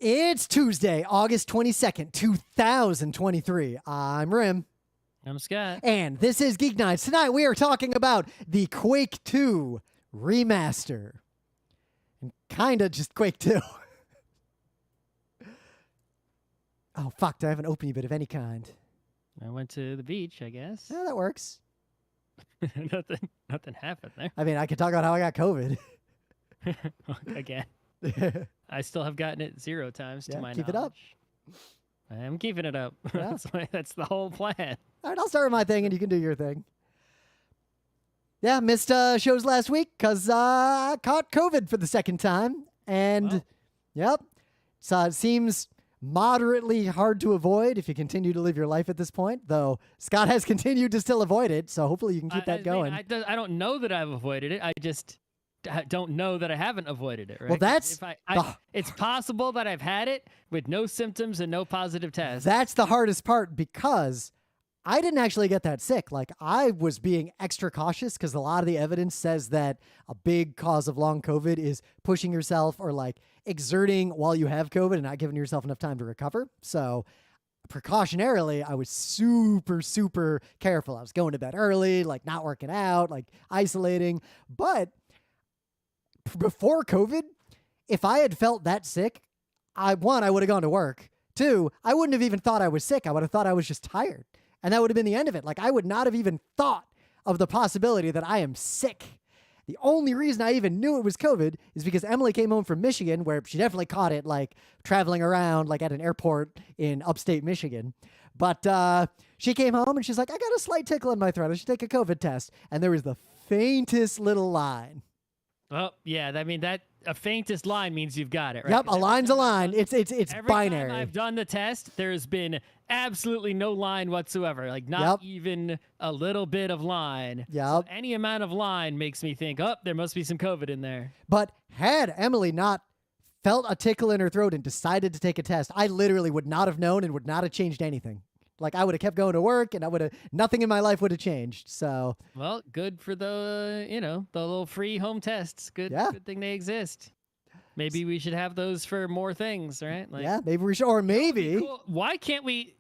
It's Tuesday, August 22nd, 2023. I'm Rim. I'm Scott. And this is Geek Nights. Tonight we are talking about the Quake 2 Remaster. And kind of just Quake 2. Oh, fuck. Do I have an opening bit of any kind? I went to the beach, I guess. Yeah, that works. Nothing happened there. I mean, I could talk about how I got COVID. Again. I still have gotten it 0 times to my keep it up. I am keeping it up. Yeah. That's the whole plan. All right, I'll start with my thing and you can do your thing. Yeah, missed shows last week because I caught COVID for the second time. And, yep, so it seems moderately hard to avoid if you continue to live your life at this point, though Scott has continued to still avoid it, so hopefully you can keep that going. I don't know that I've avoided it. I just don't know that I haven't avoided it, right? Well, that's... it's possible that I've had it with no symptoms and no positive tests. That's the hardest part because I didn't actually get that sick. Like, I was being extra cautious because a lot of the evidence says that a big cause of long COVID is pushing yourself or like exerting while you have COVID and not giving yourself enough time to recover. So precautionarily, I was super, super careful. I was going to bed early, like not working out, like isolating. But before COVID, if I had felt that sick, I would have gone to work. 2, I wouldn't have even thought I was sick. I would have thought I was just tired. And that would have been the end of it. Like, I would not have even thought of the possibility that I am sick. The only reason I even knew it was COVID is because Emily came home from Michigan, where she definitely caught it, like, traveling around, like, at an airport in upstate Michigan. But she came home, and she's like, I got a slight tickle in my throat. I should take a COVID test. And there was the faintest little line. Well, yeah, I mean, that a faintest line means you've got it, right? Yep, a line's a line. It's binary. Every time I've done the test, there's been absolutely no line whatsoever. Like, not even a little bit of line. Yep. So any amount of line makes me think, oh, there must be some COVID in there. But had Emily not felt a tickle in her throat and decided to take a test, I literally would not have known and would not have changed anything. Like, I would have kept going to work and nothing in my life would have changed. So, well, good for the little free home tests. Good thing they exist. Maybe we should have those for more things, right? Like, yeah, maybe we should, or maybe. Cool. Why can't we,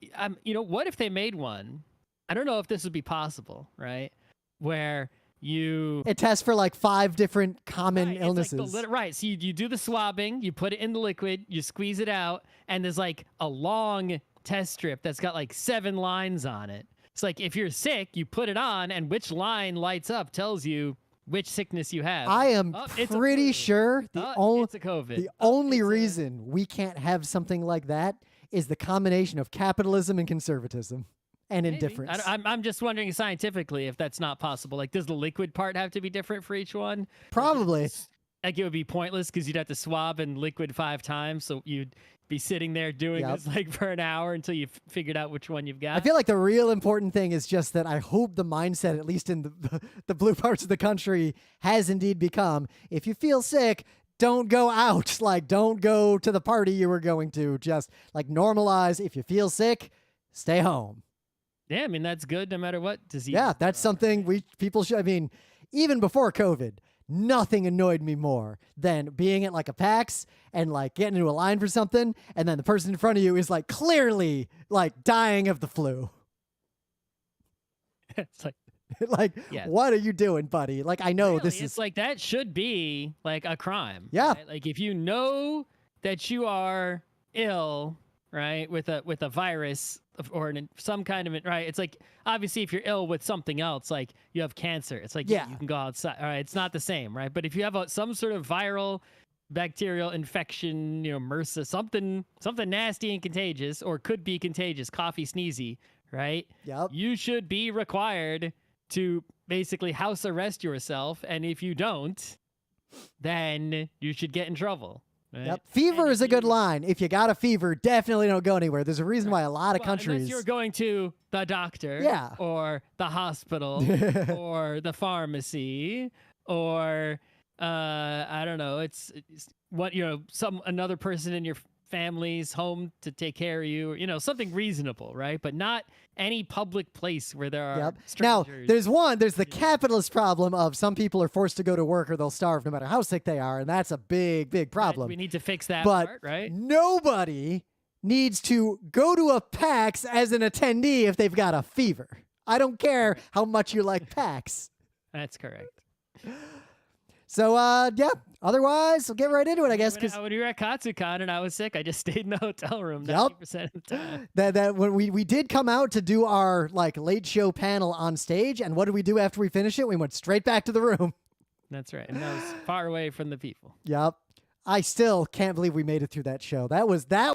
what if they made one? I don't know if this would be possible, right? Where it tests for like 5 different common illnesses. Right. So you do the swabbing, you put it in the liquid, you squeeze it out, and there's like a long test strip that's got like 7 lines on it. It's like, if you're sick, you put it on, and which line lights up tells you which sickness you have. I am pretty sure the only reason we can't have something like that is the combination of capitalism and conservatism and indifference. I'm just wondering scientifically if that's not possible. Like, does the liquid part have to be different for each one? Probably. Like, it would be pointless because you'd have to swab and liquid 5 times, so you'd be sitting there doing this like for an hour until you figured out which one you've got. I feel like the real important thing is just that I hope the mindset, at least in the blue parts of the country, has indeed become, if you feel sick, don't go out. Like, don't go to the party you were going to. Just like normalize. If you feel sick, stay home. Yeah, I mean, that's good no matter what disease. Yeah, that's something people should. I mean, even before COVID, nothing annoyed me more than being at like a PAX and like getting into a line for something, and then the person in front of you is like clearly like dying of the flu. It's like, what are you doing, buddy? Like, I know really, it's like, that should be like a crime. Yeah. Right? Like, if you know that you are ill, right, with a virus or some kind of it, right? It's like, obviously, if you're ill with something else, like you have cancer, it's like, you can go outside. All right, it's not the same, right? But if you have some sort of viral, bacterial infection, MRSA, something nasty and contagious, or could be contagious, coughy, sneezy, right? Yep. You should be required to basically house arrest yourself, and if you don't, then you should get in trouble. Right? Yep. Fever is a good line. If you got a fever, definitely don't go anywhere. There's a reason why a lot of countries... Unless you're going to the doctor, or the hospital, or the pharmacy, or, I don't know, it's what, another person in your families home to take care of you, something reasonable, right? But not any public place where there are Yep. Now, strangers. there's the capitalist problem of some people are forced to go to work or they'll starve no matter how sick they are, and that's a big, big problem. We need to fix that But part, right? nobody needs to go to a PAX as an attendee if they've got a fever. I don't care how much you like PAX. That's correct. So, yeah, otherwise, we'll get right into it, I guess. When we were at Katsucon and I was sick, I just stayed in the hotel room 90% of the time. That when we did come out to do our late show panel on stage, and what did we do after we finished it? We went straight back to the room. That's right. And that was far away from the people. Yep. I still can't believe we made it through that show. That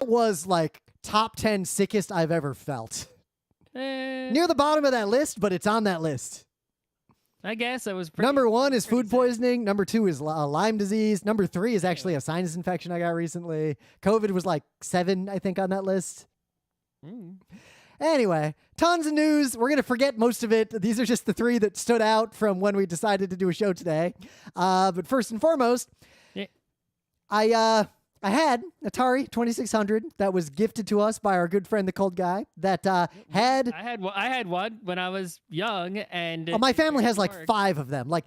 was like top 10 sickest I've ever felt. Near the bottom of that list, but it's on that list. I guess I was pretty, Number 1 is food poisoning. Number 2 is Lyme disease. Number 3 is actually a sinus infection I got recently. COVID was like 7, I think, on that list. Anyway, tons of news. We're going to forget most of it. These are just the 3 that stood out from when we decided to do a show today. But first and foremost, I had Atari 2600 that was gifted to us by our good friend the Cold Guy. That had I had one when I was young, and my family has like 5 of them. Like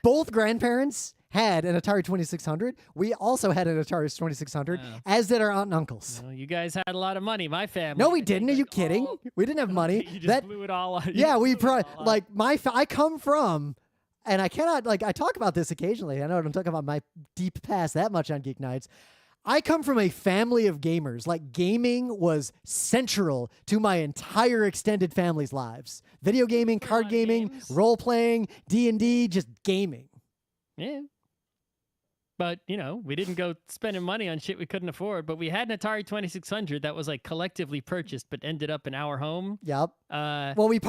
both grandparents had an Atari 2600. We also had an Atari 2600, as did our aunt and uncles. Well, you guys had a lot of money. My family. No, we didn't. Are you kidding? We didn't have money. You just blew it all out. Yeah, we probably like I come from. And I cannot, I talk about this occasionally. I know I don't talk about my deep past that much on Geek Nights. I come from a family of gamers. Like, gaming was central to my entire extended family's lives. Video gaming, card gaming, role-playing, D&D, just gaming. Yeah. But, we didn't go spending money on shit we couldn't afford. But we had an Atari 2600 that was collectively purchased, but ended up in our home. Yep. Well, we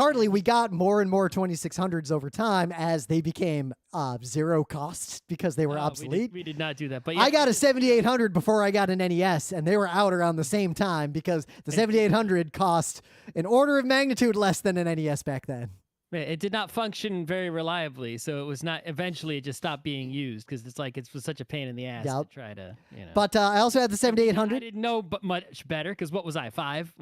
got more and more 2600s over time as they became zero cost because they were obsolete. We did not do that. But I got a 7800 before I got an NES, and they were out around the same time because the 7800 cost an order of magnitude less than an NES back then. It did not function very reliably, so it was not. Eventually, it just stopped being used because it was such a pain in the ass to try to, But I also had the 7800. I didn't know much better because what was I, 5?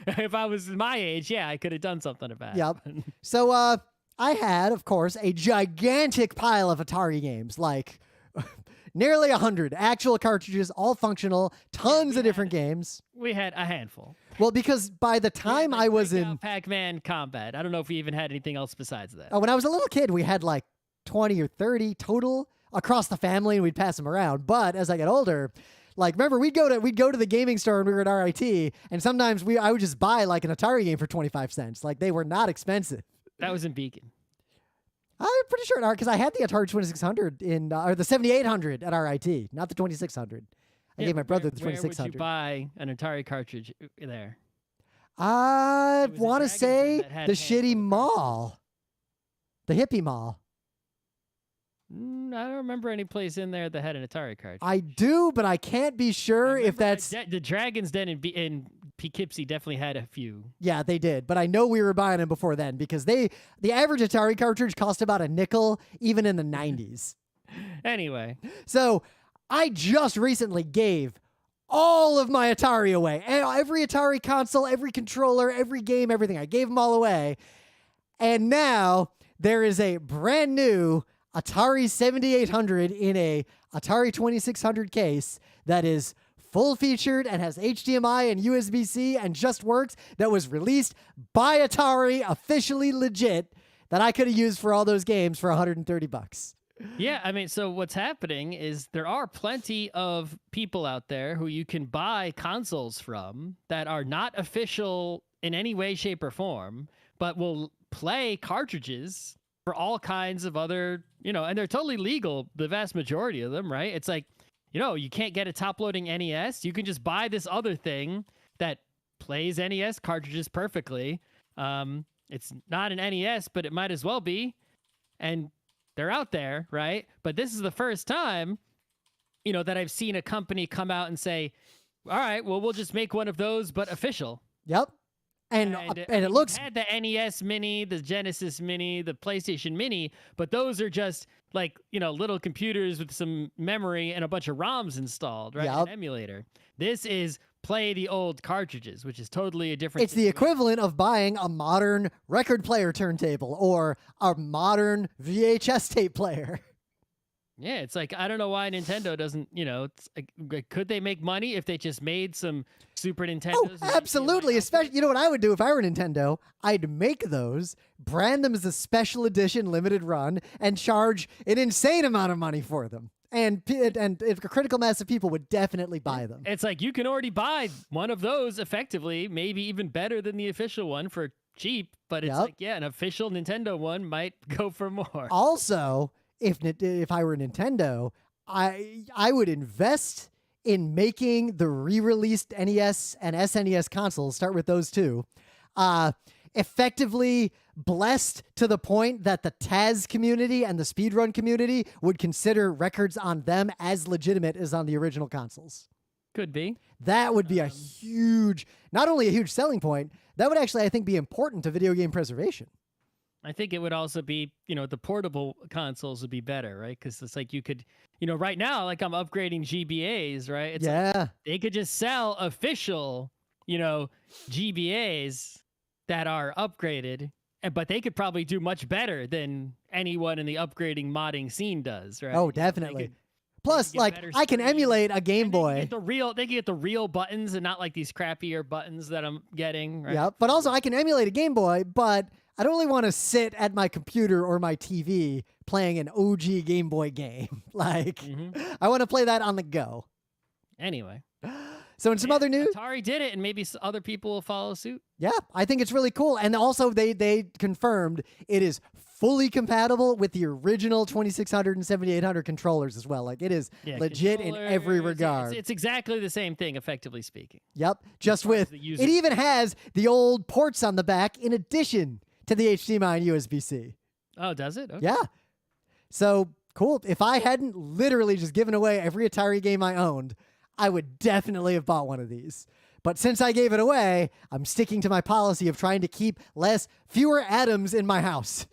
If I was my age, I could have done something about it. Yep. So I had, of course, a gigantic pile of Atari games, like nearly 100 actual cartridges, all functional, tons of different games. We had a handful. Well, because by the time I was in Pac-Man Combat, I don't know if we even had anything else besides that. When I was a little kid, we had like 20 or 30 total across the family, and we'd pass them around. But as I got older, remember we'd go to the gaming store when we were at RIT, and sometimes I would just buy like an Atari game for 25 cents. Like, they were not expensive. That was in Beacon. I'm pretty sure because I had the Atari 2600 or the 7800 at RIT, not the 2600. I gave my brother the 2600. Where would you buy an Atari cartridge there? I want to say the shitty mall. The hippie mall. I don't remember any place in there that had an Atari cartridge. I do, but I can't be sure if that's... The Dragon's Den in Poughkeepsie definitely had a few. Yeah, they did. But I know we were buying them before then because the average Atari cartridge cost about a nickel, even in the 90s. Anyway. So I just recently gave all of my Atari away. Every Atari console, every controller, every game, everything. I gave them all away. And now there is a brand new Atari 7800 in a Atari 2600 case that is full featured and has HDMI and USB-C and just works, that was released by Atari, officially legit, that I could have used for all those games for $130. Yeah, I mean, so what's happening is there are plenty of people out there who you can buy consoles from that are not official in any way, shape, or form, but will play cartridges for all kinds of other, and they're totally legal, the vast majority of them, right? It's like, you can't get a top-loading NES. You can just buy this other thing that plays NES cartridges perfectly. It's not an NES, but it might as well be. And they're out there, right? But this is the first time, that I've seen a company come out and say, all right, well, we'll just make one of those, but official. Yep. And I it mean, looks you had the NES Mini, the Genesis Mini, the PlayStation Mini, but those are just like, little computers with some memory and a bunch of ROMs installed, right? Yep. An emulator. This is play the old cartridges, which is totally a different It's the equivalent of buying a modern record player turntable or a modern VHS tape player. Yeah, it's like, I don't know why Nintendo doesn't, could they make money if they just made some Super Nintendos? Oh, absolutely. Especially, you know what I would do if I were Nintendo? I'd make those, brand them as a special edition limited run, and charge an insane amount of money for them. And if a critical mass of people would definitely buy them. It's like you can already buy one of those effectively, maybe even better than the official one for cheap. But it's like, yeah, an official Nintendo one might go for more. Also, if I were Nintendo, I would invest in making the re-released NES and SNES consoles, start with those two, effectively blessed to the point that the Taz community and the speedrun community would consider records on them as legitimate as on the original consoles. Could be. That would be a huge, not only a huge selling point, that would actually, I think, be important to video game preservation. I think it would also be, the portable consoles would be better, right? Because it's like you could, right now, like I'm upgrading GBAs, right? It's like they could just sell official, GBAs that are upgraded, but they could probably do much better than anyone in the upgrading modding scene does, right? Oh, definitely. Plus, like, I can emulate a Game Boy. They can get the real buttons and not like these crappier buttons that I'm getting, right? Yeah, but also I can emulate a Game Boy, but I don't really want to sit at my computer or my TV playing an OG Game Boy game. Like, I want to play that on the go. Anyway. So in some other news, Atari did it, and maybe other people will follow suit. Yeah, I think it's really cool. And also they confirmed it is fully compatible with the original 2600 and 7800 controllers as well. Like, it is legit in every regard. It's exactly the same thing, effectively speaking. Yep, just with, it even has the old ports on the back in addition to the HDMI and USB-C. Oh, does it? Okay. Yeah. So, cool. If I hadn't literally just given away every Atari game I owned, I would definitely have bought one of these. But since I gave it away, I'm sticking to my policy of trying to keep fewer atoms in my house.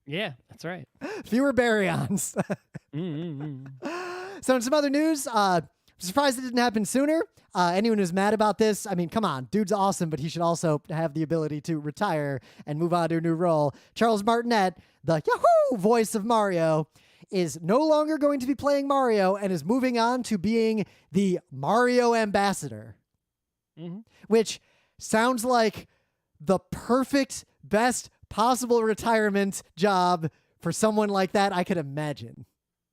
Yeah, that's right. Fewer baryons. So in some other news, I'm surprised it didn't happen sooner. Anyone who's mad about this, I mean, come on, dude's awesome, but he should also have the ability to retire and move on to a new role. Charles Martinet, the Yahoo voice of Mario, is no longer going to be playing Mario and is moving on to being the Mario ambassador, which sounds like the perfect, best possible retirement job for someone like that I could imagine.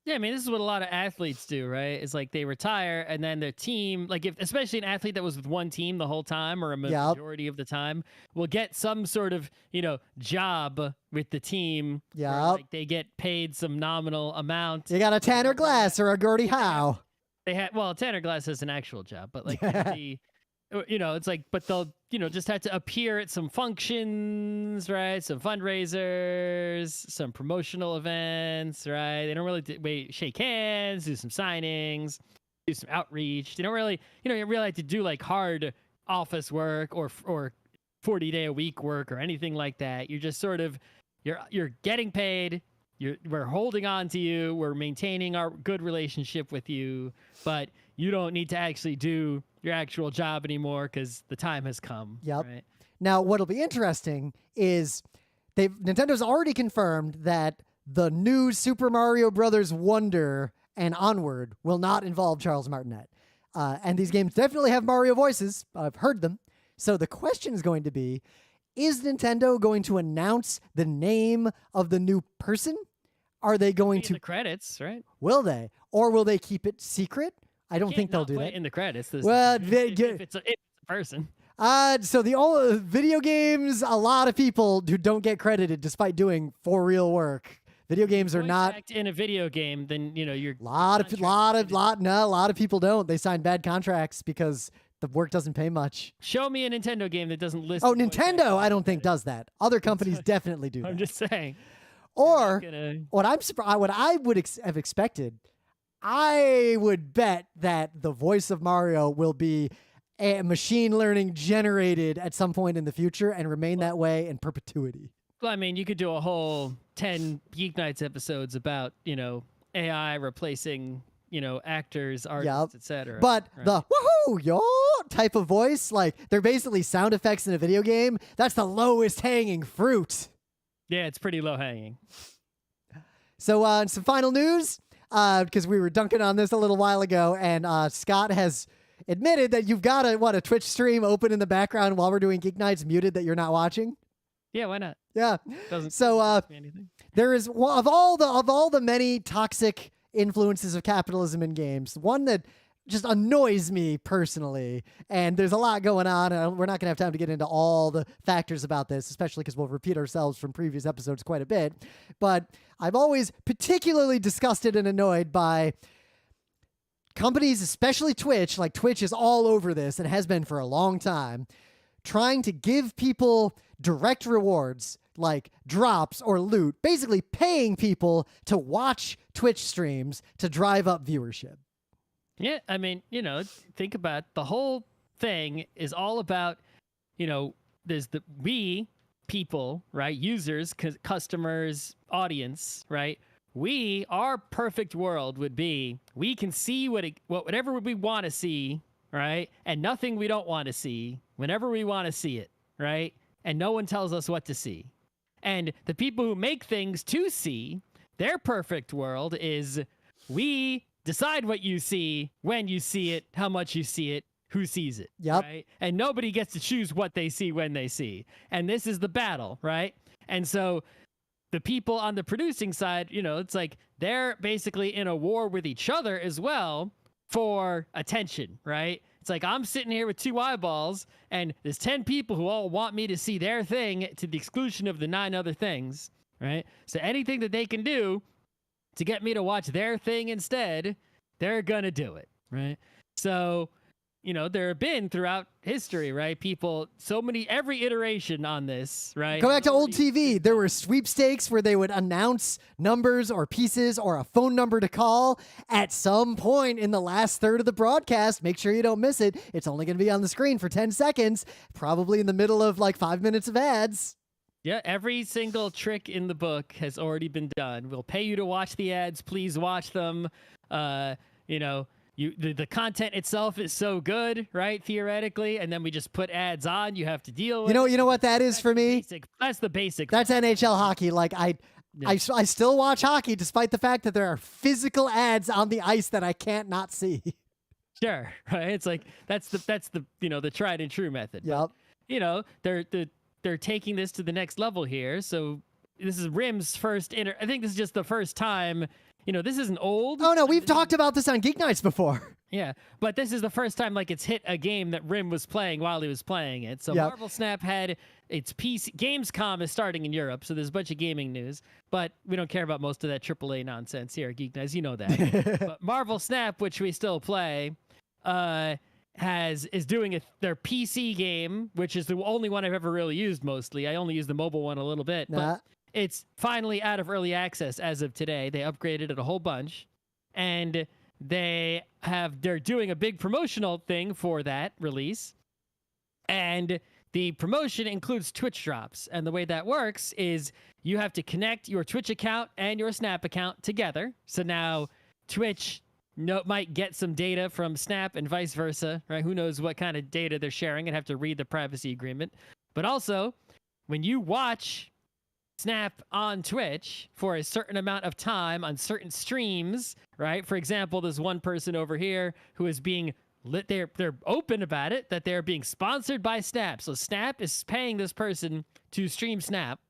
Yeah, I mean, this is what a lot of athletes do, right? It's like they retire and then their team, like especially an athlete that was with one team the whole time or a majority of the time, will get some sort of, job with the team. Yeah. Like they get paid some nominal amount. You got a Tanner Glass or a Gordie Howe. Tanner Glass has an actual job, but like it's like, but they'll, just have to appear at some functions, right? Some fundraisers, some promotional events, right? They don't really shake hands, do some signings, do some outreach. They don't really, you really have to do like hard office work or 40-day-a-week work or anything like that. You're just sort of, you're getting paid. We're holding on to you. We're maintaining our good relationship with you, but you don't need to actually do your actual job anymore because the time has come. Yep. Right? Now, what'll be interesting is Nintendo's already confirmed that the new Super Mario Brothers Wonder and Onward will not involve Charles Martinet. And these games definitely have Mario voices. I've heard them. So the question is going to be, is Nintendo going to announce the name of the new person? Are they going to... the credits, right? Will they? Or will they keep it secret? I don't think they'll do that. In the credits. Well, if it's a person. So the old video games, a lot of people who don't get credited despite doing for real work. Video games are not in a video game. Then you're a lot of people don't. They sign bad contracts because the work doesn't pay much. Show me a Nintendo game that doesn't list. Oh, Nintendo, I don't think does that. Other companies definitely do that. I'm just saying. Or what I would have expected, I would bet that the voice of Mario will be machine learning generated at some point in the future and remain that way in perpetuity. Well, I mean, you could do a whole 10 Geek Nights episodes about, AI replacing, actors, artists, etc. But the woohoo, yo type of voice, like they're basically sound effects in a video game. That's the lowest hanging fruit. Yeah, it's pretty low hanging. So some final news, because we were dunking on this a little while ago, and Scott has admitted that you've got a Twitch stream open in the background while we're doing Geek Nights muted that you're not watching. Yeah, why not? Yeah. Doesn't So me anything. there is of all the many toxic influences of capitalism in games, one that just annoys me personally, and there's a lot going on, and we're not going to have time to get into all the factors about this, especially because we'll repeat ourselves from previous episodes quite a bit, but I've always particularly disgusted and annoyed by companies, especially Twitch. Like, Twitch is all over this and has been for a long time, trying to give people direct rewards like drops or loot, basically paying people to watch Twitch streams to drive up viewership. Yeah, I mean, think about the whole thing is all about, there's we people, right? Users, customers, audience, right? Our perfect world would be we can see whatever we want to see, right? And nothing we don't want to see whenever we want to see it, right? And no one tells us what to see. And the people who make things to see, their perfect world is we decide what you see, when you see it, how much you see it, who sees it. Yep. Right? And nobody gets to choose what they see when they see. And this is the battle, right? And so the people on the producing side, it's like they're basically in a war with each other as well for attention, right? It's like I'm sitting here with 2 eyeballs and there's 10 people who all want me to see their thing to the exclusion of the 9 other things, right? So anything that they can do to get me to watch their thing instead, they're gonna do it, right? So, there have been throughout history, right? People, every iteration on this, right? Go back to old TV. There were sweepstakes where they would announce numbers or pieces or a phone number to call at some point in the last third of the broadcast. Make sure you don't miss it. It's only going to be on the screen for 10 seconds, probably in the middle of like 5 minutes of ads. Yeah, every single trick in the book has already been done. We'll pay you to watch the ads. Please watch them. The content itself is so good, right? Theoretically, and then we just put ads on. You have to deal with. You know what that is for me? That's the basic. That's NHL hockey. Like I still watch hockey despite the fact that there are physical ads on the ice that I can't not see. Sure, right? It's like that's the the tried and true method. Yep. But, they're taking this to the next level here. So this is Rim's first I think this is just the first time. This isn't old. Oh no, we've talked about this on Geek Nights before. Yeah, but this is the first time like it's hit a game that Rim was playing while he was playing it. So Yep. Marvel Snap had its PC. Gamescom is starting in Europe, so there's a bunch of gaming news. But we don't care about most of that AAA nonsense here at Geek Nights. You know that. But Marvel Snap, which we still play, is doing their PC game, which is the only one I've ever really used. Mostly, I only use the mobile one a little bit. But it's finally out of early access as of today. They upgraded it a whole bunch, and they're doing a big promotional thing for that release. And the promotion includes Twitch drops. And the way that works is you have to connect your Twitch account and your Snap account together. So now Twitch might get some data from Snap and vice versa, right? Who knows what kind of data they're sharing and have to read the privacy agreement. But also, when you watch Snap on Twitch for a certain amount of time on certain streams, right? For example, there's one person over here who is being they're open about it, that they're being sponsored by Snap. So Snap is paying this person to stream Snap.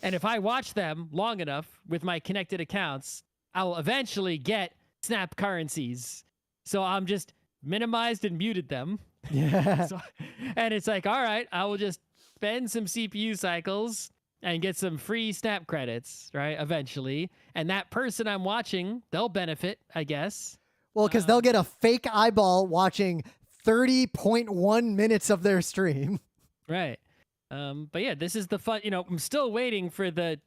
And if I watch them long enough with my connected accounts, I will eventually get Snap currencies. So I'm just minimized and muted them. Yeah. And it's like, all right, I will just spend some CPU cycles and get some free Snap credits, right? Eventually. And that person I'm watching, they'll benefit, I guess. Well, because they'll get a fake eyeball watching 30.1 minutes of their stream. Right. But yeah, this is the fun, I'm still waiting for the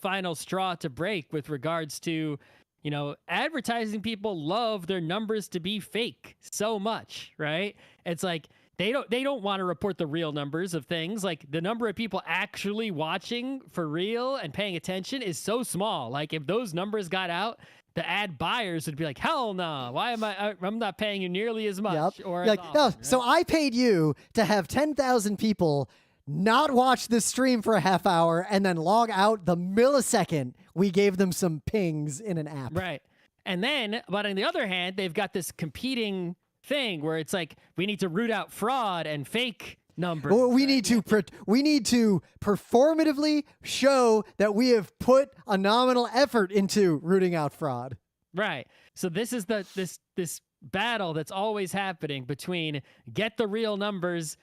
final straw to break with regards to, advertising people love their numbers to be fake so much, right? It's like they don't want to report the real numbers of things. Like the number of people actually watching for real and paying attention is so small. Like if those numbers got out, the ad buyers would be like, hell no, why am I'm not paying you nearly as much. Yep. Or Like, as no, often, right? so I paid you to have 10,000 people not watch this stream for a half hour and then log out the millisecond we gave them some pings in an app. Right. And then, but on the other hand, they've got this competing thing where it's like, we need to root out fraud and fake numbers. Well, we need to performatively show that we have put a nominal effort into rooting out fraud. Right. So this is this battle that's always happening between get the real numbers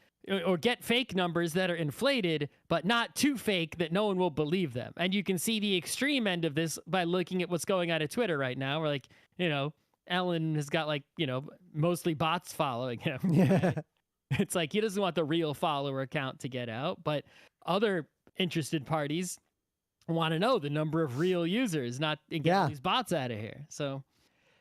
or get fake numbers that are inflated, but not too fake that no one will believe them. And you can see the extreme end of this by looking at what's going on at Twitter right now, where like, Ellen has got like, mostly bots following him. Yeah. It's like he doesn't want the real follower count to get out, but other interested parties want to know the number of real users, not get these bots out of here. So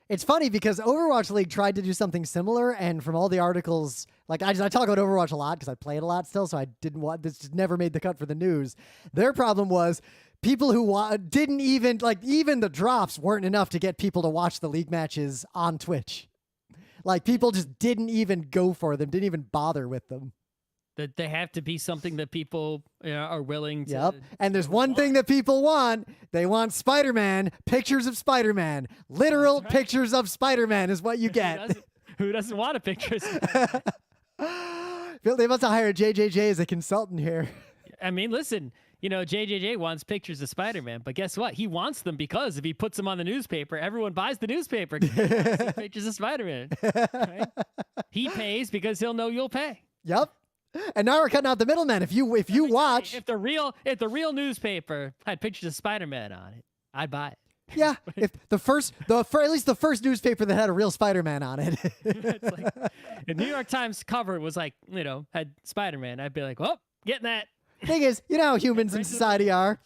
it's funny because Overwatch League tried to do something similar, and from all the articles, like I talk about Overwatch a lot because I play it a lot still, so I didn't want this. Just never made the cut for the news. Their problem was people who didn't even even the drops weren't enough to get people to watch the league matches on Twitch. Like people just didn't even go for them, didn't even bother with them. That they have to be something that people are willing to. Yep. And there's one thing that people want. They want Spider-Man, pictures of Spider-Man. Literal pictures of Spider-Man is what you get. Who doesn't want a picture of Spider-Man? They must have hired JJJ as a consultant here. I mean, listen, JJJ wants pictures of Spider-Man, but guess what? He wants them because if he puts them on the newspaper, everyone buys the newspaper. Pictures of Spider-Man. Right? He pays because he'll know you'll pay. Yep. And now we're cutting out the middleman. If you watch, if the real newspaper had pictures of Spider-Man on it, I'd buy it. Yeah, if at least the first newspaper that had a real Spider-Man on it. It's like, the New York Times cover was like, had Spider-Man. I'd be like, well, getting that. Thing is, you know how humans in society are.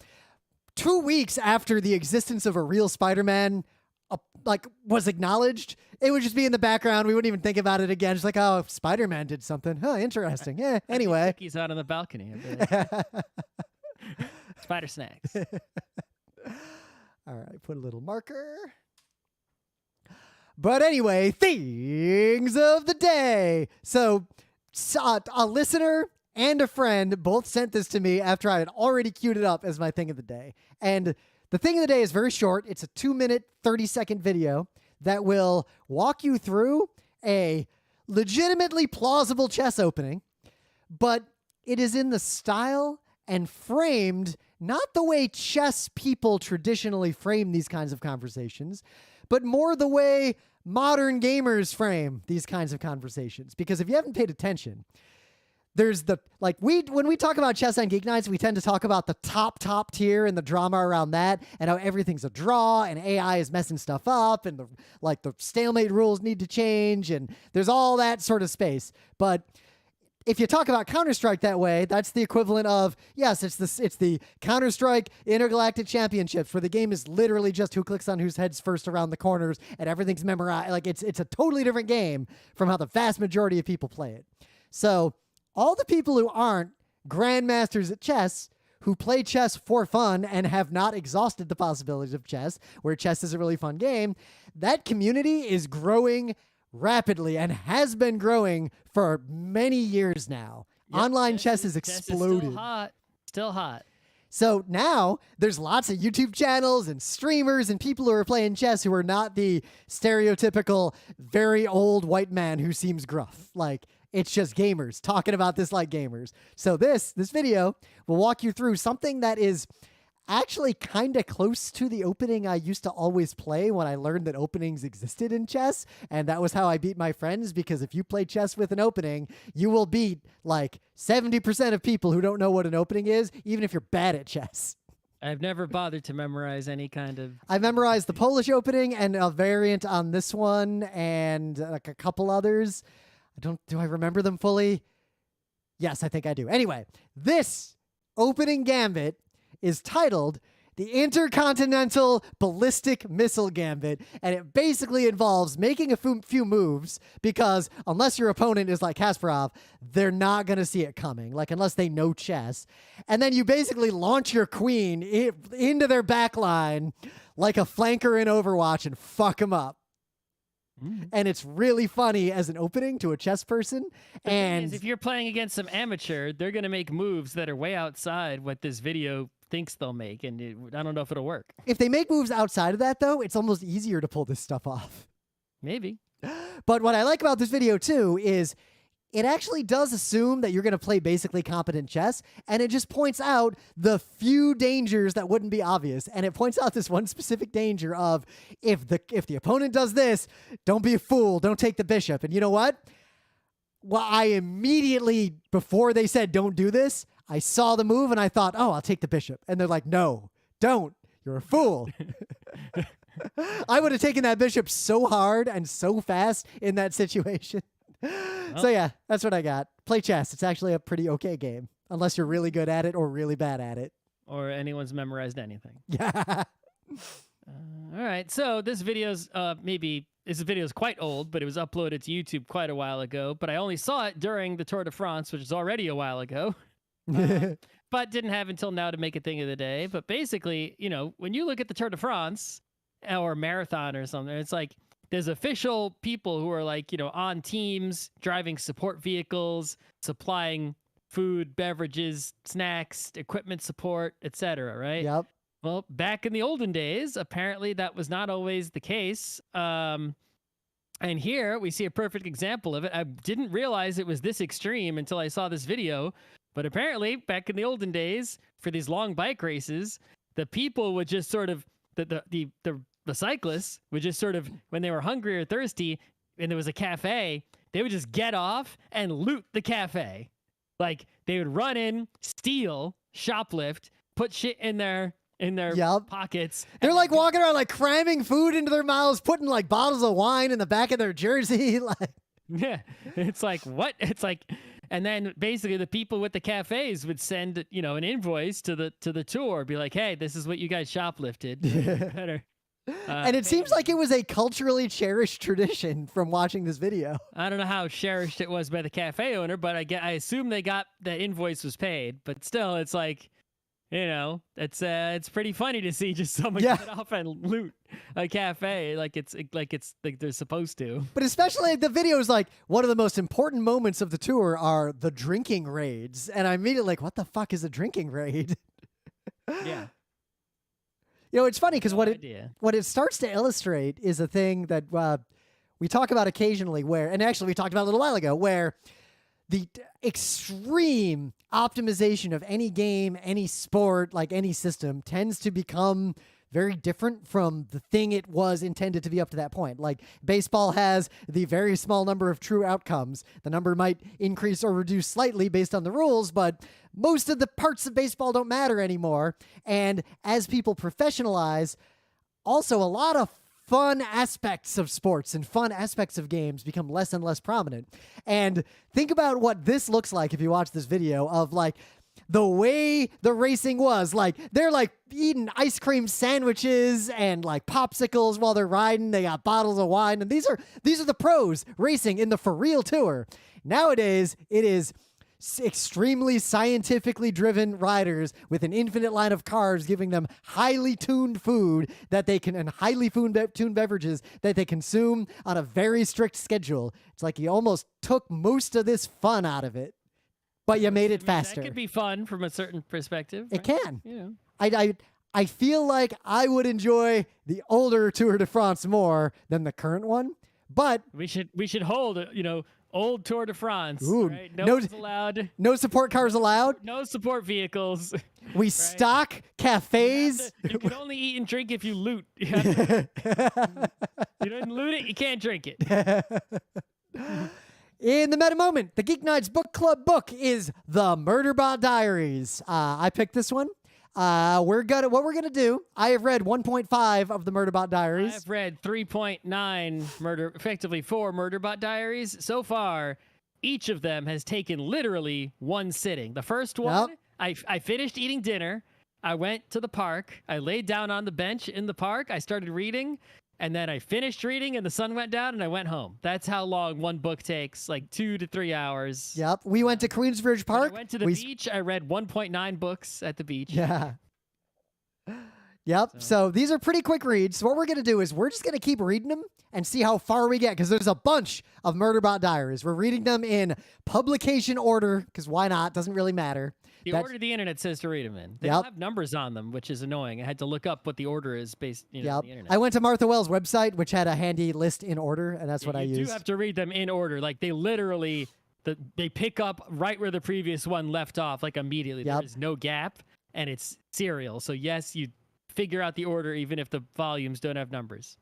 2 weeks after the existence of a real Spider-Man was acknowledged, it would just be in the background. We wouldn't even think about it again. Just like, oh, Spider-Man did something. Huh, interesting. Yeah, anyway. He's out on the balcony. Spider snacks. All right, put a little marker. But anyway, things of the day. So a listener and a friend both sent this to me after I had already queued it up as my thing of the day. And the thing of the day is very short. It's a 2-minute, 30-second video that will walk you through a legitimately plausible chess opening, but it is in the style and framed not the way chess people traditionally frame these kinds of conversations, but more the way modern gamers frame these kinds of conversations. Because if you haven't paid attention, there's when we talk about chess on Geek Nights, we tend to talk about the top tier and the drama around that and how everything's a draw and AI is messing stuff up and the stalemate rules need to change and there's all that sort of space. But if you talk about Counter-Strike that way, that's the equivalent of, yes, it's the Counter-Strike Intergalactic Championships where the game is literally just who clicks on whose heads first around the corners and everything's memorized. Like it's a totally different game from how the vast majority of people play it. So all the people who aren't grandmasters at chess, who play chess for fun and have not exhausted the possibilities of chess, where chess is a really fun game, that community is growing rapidly and has been growing for many years now. Yep, Online chess has exploded. Chess is still hot. So now there's lots of YouTube channels and streamers and people who are playing chess who are not the stereotypical very old white man who seems gruff. Like, it's just gamers talking about this like gamers. So this video will walk you through something that is actually kind of close to the opening I used to always play when I learned that openings existed in chess. And that was how I beat my friends, because if you play chess with an opening, you will beat like 70% of people who don't know what an opening is, even if you're bad at chess. I've never bothered to memorize any kind of... I memorized the Polish opening and a variant on this one and like a couple others. Do I remember them fully? Yes, I think I do. Anyway, this opening gambit is titled the Intercontinental Ballistic Missile Gambit, and it basically involves making a few moves because unless your opponent is like Kasparov, they're not going to see it coming, like unless they know chess. And then you basically launch your queen into their back line like a flanker in Overwatch and fuck them up. And it's really funny as an opening to a chess person. And if you're playing against some amateur, they're going to make moves that are way outside what this video thinks they'll make, and I don't know if it'll work. If they make moves outside of that, though, it's almost easier to pull this stuff off. Maybe. But what I like about this video, too, is it actually does assume that you're going to play basically competent chess, and it just points out the few dangers that wouldn't be obvious. And it points out this one specific danger of if the opponent does this, don't be a fool, don't take the bishop. And you know what? Well, I immediately, before they said don't do this, I saw the move and I thought, oh, I'll take the bishop. And they're like, no, don't. You're a fool. I would have taken that bishop so hard and so fast in that situation. So yeah, that's what I got. Play chess. It's actually a pretty okay game, unless you're really good at it or really bad at it. Or anyone's memorized anything. Yeah. All right. So this video's this video is quite old, but it was uploaded to YouTube quite a while ago. But I only saw it during the Tour de France, which is already a while ago. But didn't have until now to make a thing of the day. But basically, when you look at the Tour de France or marathon or something, it's like there's official people who are like, on teams, driving support vehicles, supplying food, beverages, snacks, equipment support, etc. Right? Yep. Well, back in the olden days, apparently that was not always the case. And here we see a perfect example of it. I didn't realize it was this extreme until I saw this video. But apparently, back in the olden days, for these long bike races, the people would just sort of, the cyclists would just sort of, when they were hungry or thirsty and there was a cafe, they would just get off and loot the cafe. Like, they would run in, steal, shoplift, put shit in their pockets. They're like walking around like cramming food into their mouths, putting like bottles of wine in the back of their jersey. Like, yeah, it's like, what? It's like, and then basically the people with the cafes would send, an invoice to the tour, be like, hey, this is what you guys shoplifted. Better. And it seems like it was a culturally cherished tradition from watching this video. I don't know how cherished it was by the cafe owner, but I assume they got the invoice was paid. But still, it's like, it's pretty funny to see just someone get off and loot a cafe like they're supposed to. But especially the videos, like one of the most important moments of the tour are the drinking raids, and I'm immediately like, what the fuck is a drinking raid? Yeah. It's funny because what it starts to illustrate is a thing that we talk about occasionally and actually we talked about a little while ago, where the extreme optimization of any game, any sport, like any system, tends to become very different from the thing it was intended to be up to that point. Like baseball has the very small number of true outcomes. The number might increase or reduce slightly based on the rules, but most of the parts of baseball don't matter anymore. And as people professionalize, also a lot of fun aspects of sports and fun aspects of games become less and less prominent. And think about what this looks like if you watch this video of like the way the racing was. Like they're like eating ice cream sandwiches and like popsicles while they're riding. They got bottles of wine, and these are the pros racing in the for real tour. Nowadays, it is extremely scientifically driven riders with an infinite line of cars giving them highly tuned food and highly tuned beverages that they consume on a very strict schedule. It's like you almost took most of this fun out of it, but you made it faster. That could be fun from a certain perspective. It can. Yeah. I feel like I would enjoy the older Tour de France more than the current one, but we should hold old Tour de France. Ooh, right? No one's allowed. No support cars allowed. No support vehicles. We stock cafes. You can only eat and drink if you loot. You don't loot it, you can't drink it. In the meta moment, the GeekNights Book Club book is The Murderbot Diaries. I picked this one. What we're gonna do, I have read 1.5 of the Murderbot Diaries. I've read 3.9 effectively 4 Murderbot Diaries. So far, each of them has taken literally one sitting. The first one, I finished eating dinner. I went to the park. I laid down on the bench in the park. I started reading, and then I finished reading, and the sun went down, and I went home. That's how long one book takes, like 2 to 3 hours. Yep. We went to Queensbridge Park. When I went to the beach. I read 1.9 books at the beach. Yeah. Yep. So these are pretty quick reads. So what we're going to do is we're just going to keep reading them and see how far we get, because there's a bunch of Murderbot Diaries. We're reading them in publication order, because why not? Doesn't really matter. The order the internet says to read them in. They don't have numbers on them, which is annoying. I had to look up what the order is based on the internet. I went to Martha Wells' website, which had a handy list in order, and that's what I used. You do have to read them in order. Like, they literally, they pick up right where the previous one left off, like immediately. There is no gap, and it's serial. So yes, you figure out the order even if the volumes don't have numbers.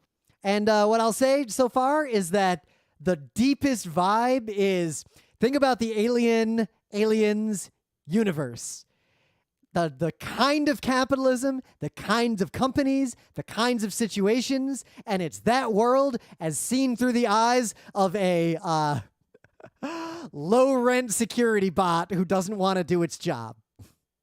And what I'll say so far is that the deepest vibe is, think about the Aliens universe. The kind of capitalism, the kinds of companies, the kinds of situations, and it's that world as seen through the eyes of a low-rent security bot who doesn't want to do its job.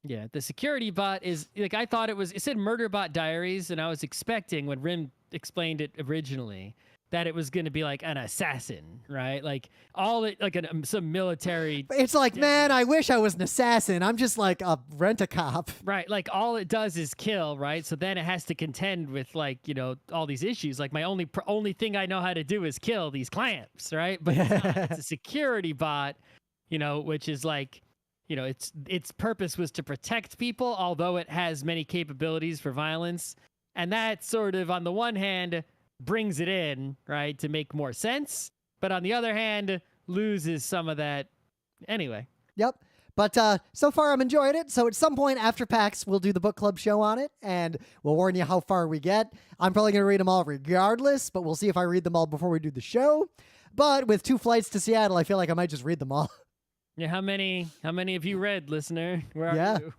Yeah, the security bot is, like, I thought it said Murderbot Diaries, and I was expecting, when Rim explained it originally, that it was going to be like an assassin, right? Like some military. It's like, man, I wish I was an assassin. I'm just like a rent-a-cop. Right. Like, all it does is kill, right? So then it has to contend with, like, all these issues. Like, my only thing I know how to do is kill these clamps, right? But it's a security bot, which is like, its purpose was to protect people, although it has many capabilities for violence. And that sort of, on the one hand, brings it in, right, to make more sense, but on the other hand, loses some of that anyway. Yep. But so far, I'm enjoying it. So at some point after PAX, we'll do the book club show on it, and we'll warn you how far we get. I'm probably going to read them all regardless, but we'll see if I read them all before we do the show. But with 2 flights to Seattle, I feel like I might just read them all. Yeah, how many have you read, listener? Where are you?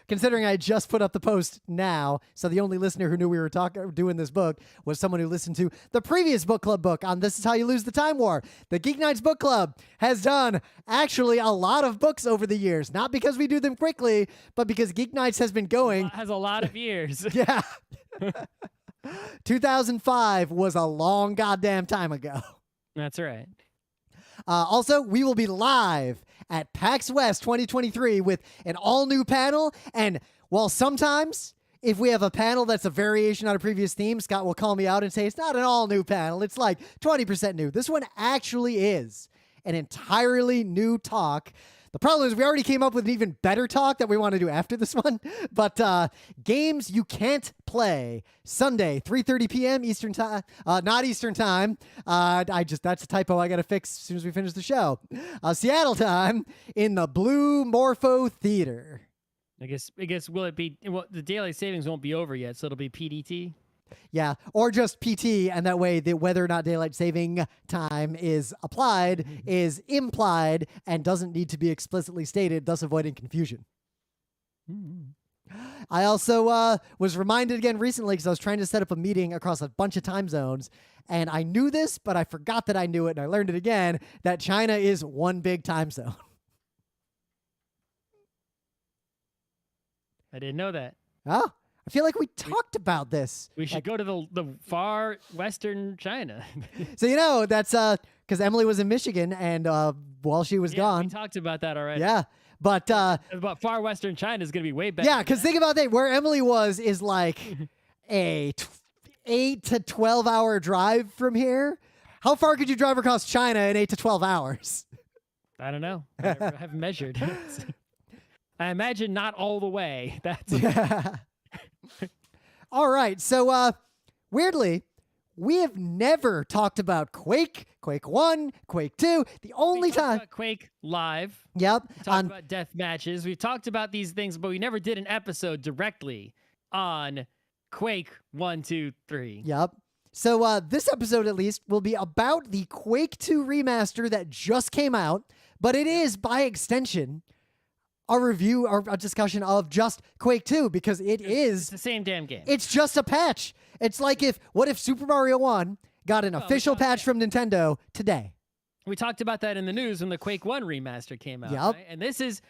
Considering I just put up the post now, so the only listener who knew we were doing this book was someone who listened to the previous book club book on This Is How You Lose the Time War. The Geek Nights Book Club has done actually a lot of books over the years, not because we do them quickly, but because Geek Nights has been going. Has a lot of years. Yeah. 2005 was a long goddamn time ago. That's right. Also, we will be live at PAX West 2023 with an all-new panel. And while sometimes, if we have a panel that's a variation on a previous theme, Scott will call me out and say, it's not an all-new panel. It's like 20% new. This one actually is an entirely new talk. The problem is we already came up with an even better talk that we want to do after this one. But games you can't play. Sunday, 3:30 p.m. Eastern time. Not Eastern time. That's a typo I got to fix as soon as we finish the show. Seattle time in the Blue Morpho Theater. I guess will it be, the daylight savings won't be over yet, so it'll be PDT? Yeah, or just PT, and that way whether or not daylight saving time is applied is implied and doesn't need to be explicitly stated, thus avoiding confusion. I also was reminded again recently, because I was trying to set up a meeting across a bunch of time zones, and I knew this, but I forgot that I knew it, and I learned it again, that China is one big time zone. I didn't know that. Oh, I feel like we talked about this. We should go to the far western China. So, that's because Emily was in Michigan, and while she was gone. We talked about that already. Yeah, but far western China is going to be way better. Yeah, because think about that. Where Emily was is like a 8 to 12 hour drive from here. How far could you drive across China in 8 to 12 hours? I don't know. I haven't measured. I imagine not all the way. That's all right. So, weirdly, we have never talked about Quake, Quake 1, Quake 2. The only time. About Quake Live. Yep. We talked about death matches. We've talked about these things, but we never did an episode directly on Quake 1, 2, 3. Yep. So, this episode, at least, will be about the Quake 2 remaster that just came out, but it is, by extension, a review or a discussion of just Quake 2, because it's the same damn game. It's just a patch. It's like what if Super Mario 1 got an official patch from Nintendo today? We talked about that in the news when the Quake 1 remaster came out. Yep. Right? And this is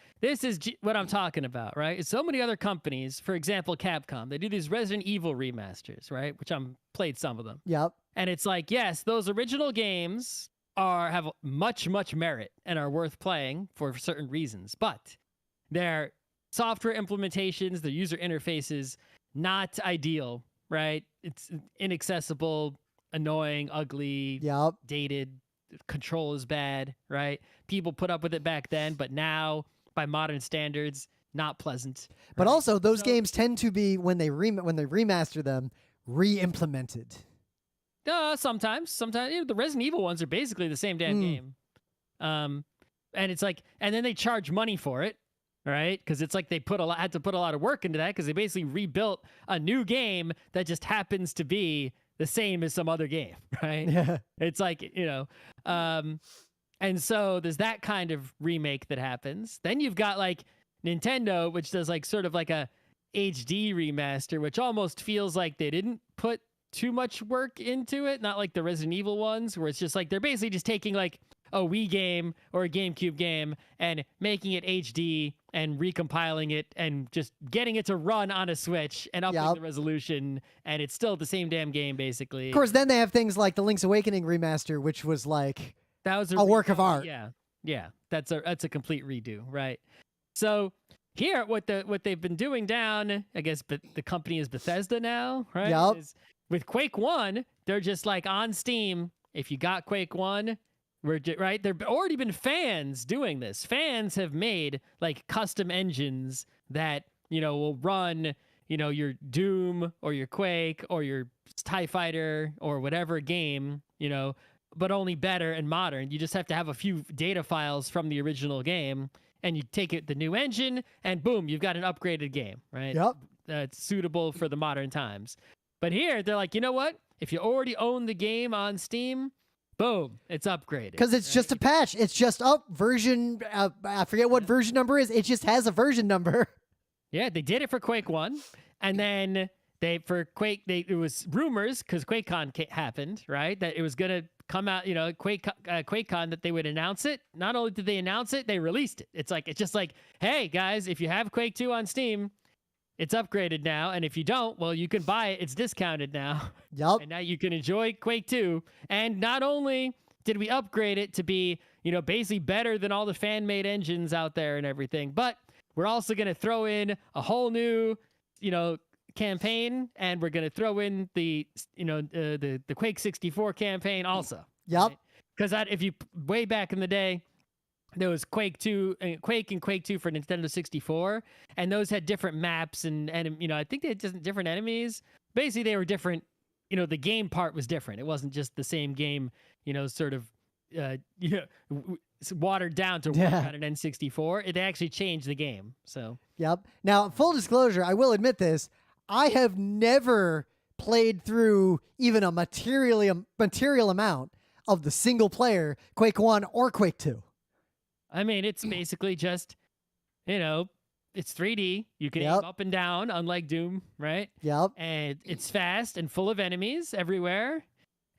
what I'm talking about, right? So many other companies, for example, Capcom, they do these Resident Evil remasters, right? Which I'm played some of them. Yep. And it's like, yes, those original games have much merit and are worth playing for certain reasons, but their software implementations, their user interfaces, not ideal, right? It's inaccessible, annoying, ugly, Yep. dated. Control is bad, right? People put up with it back then, but now by modern standards, not pleasant. But right? also, those games tend to be, when they remaster them, re-implemented. Sometimes the Resident Evil ones are basically the same damn game. And it's like, and then they charge money for it, right? Because it's like they had to put a lot of work into that because they basically rebuilt a new game that just happens to be the same as some other game, right? Yeah. It's like, and so there's that kind of remake that happens. Then you've got like Nintendo, which does like sort of like a HD remaster, which almost feels like they didn't put too much work into it. Not like the Resident Evil ones, where it's just like they're basically just taking like a Wii game or a GameCube game and making it HD and recompiling it and just getting it to run on a Switch and upping the resolution, and it's still the same damn game basically. Of course, then they have things like the Link's Awakening remaster, which was like that was a work of art. Yeah, that's a complete redo, right? So here, what they've been doing down, I guess, but the company is Bethesda now, right? Yep. With Quake 1, they're just like on Steam. If you got Quake 1, right? There've already been fans doing this. Fans have made like custom engines that, will run, your Doom or your Quake or your TIE Fighter or whatever game, but only better and modern. You just have to have a few data files from the original game and you take the new engine and boom, you've got an upgraded game, right? Yep. That's suitable for the modern times. But here they're like, you know what? If you already own the game on Steam, boom, it's upgraded. Because it's just a patch. It's just version. I forget what version number is. It just has a version number. Yeah, they did it for Quake 1. And then for Quake, it was rumors, because QuakeCon happened, right? That it was going to come out, QuakeCon, that they would announce it. Not only did they announce it, they released it. It's just like, hey, guys, if you have Quake 2 on Steam, it's upgraded now, and if you don't, well, you can buy it. It's discounted now. Yep. And now you can enjoy Quake 2. And not only did we upgrade it to be, basically better than all the fan-made engines out there and everything, but we're also going to throw in a whole new, campaign, and we're going to throw in the Quake 64 campaign also. Yep. Because if you way back in the day, there was Quake 2, Quake and Quake 2 for Nintendo 64, and those had different maps and I think they had just different enemies. Basically, they were different. The game part was different. It wasn't just the same game. Sort of, watered down to work on an N64. They actually changed the game. So. Yep. Now, full disclosure, I will admit this: I have never played through even a material amount of the single player Quake 1 or Quake 2. I mean, it's basically just, it's 3D. You can aim up and down, unlike Doom, right? Yep. And it's fast and full of enemies everywhere.